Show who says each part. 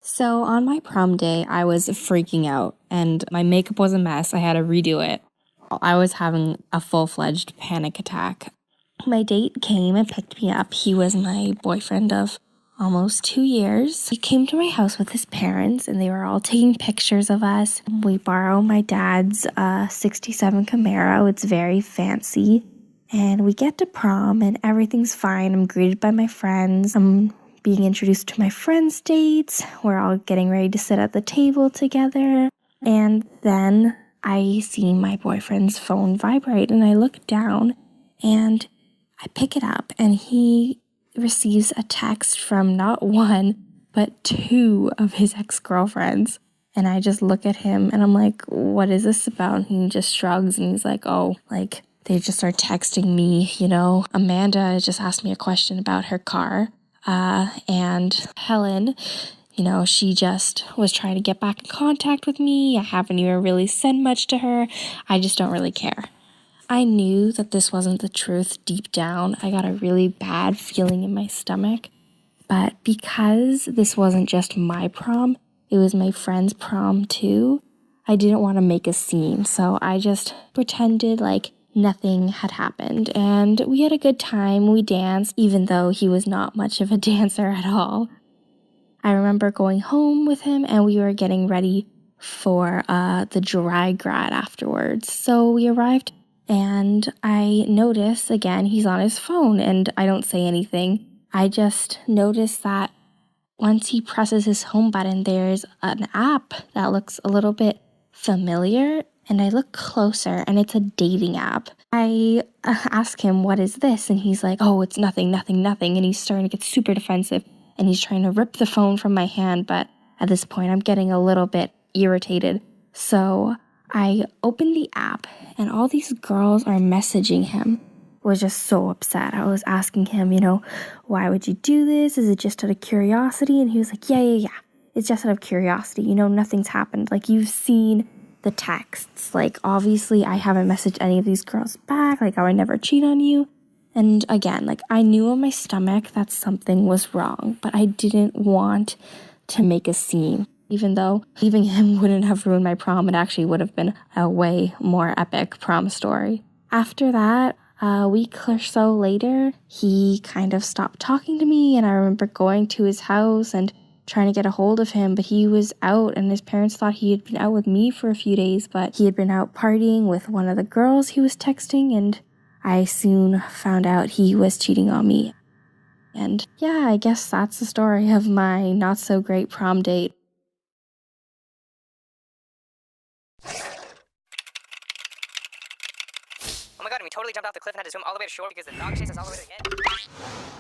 Speaker 1: So on my prom day, I was freaking out and my makeup was a mess. I had to redo it. I was having a full-fledged panic attack. My date came and picked me up. He was my boyfriend of almost 2 years. He came to my house with his parents and they were all taking pictures of us. We borrow my dad's 67 Camaro. It's very fancy. And we get to prom and everything's fine. I'm greeted by my friends. I'm being introduced to my friends' dates. We're all getting ready to sit at the table together. And then I see my boyfriend's phone vibrate and I look down and I pick it up and he receives a text from not one, but two of his ex-girlfriends. And I just look at him and I'm like, what is this about? And he just shrugs and he's like, oh, like they just are texting me, Amanda just asked me a question about her car. And Helen, she just was trying to get back in contact with me. I haven't even really said much to her. I just don't really care. I knew that this wasn't the truth deep down. I got a really bad feeling in my stomach. But because this wasn't just my prom, it was my friend's prom too, I didn't want to make a scene. So I just pretended like nothing had happened. And we had a good time. We danced, even though he was not much of a dancer at all. I remember going home with him and we were getting ready for the grad afterwards. So we arrived and I notice again he's on his phone and I don't say anything. I just notice that once he presses his home button, there's an app that looks a little bit familiar. And I look closer and it's a dating app. I ask him, what is this? And he's like, oh, it's nothing. And he's starting to get super defensive and he's trying to rip the phone from my hand. But at this point, I'm getting a little bit irritated. So I open the app and all these girls are messaging him. I was just so upset. I was asking him, why would you do this? Is it just out of curiosity? And he was like, yeah. It's just out of curiosity. Nothing's happened. Like, you've seen the texts. Like, obviously, I haven't messaged any of these girls back. Like, I would never cheat on you. And again, like, I knew in my stomach that something was wrong, but I didn't want to make a scene. Even though leaving him wouldn't have ruined my prom, it actually would have been a way more epic prom story. After that, a week or so later, he kind of stopped talking to me, and I remember going to his house and trying to get a hold of him, but he was out, and his parents thought he had been out with me for a few days, but he had been out partying with one of the girls he was texting, and I soon found out he was cheating on me. And yeah, I guess that's the story of my not-so-great prom date.
Speaker 2: Oh my god, and we totally jumped off the cliff and had to swim all the way to shore because the dog chased us all the way to the end.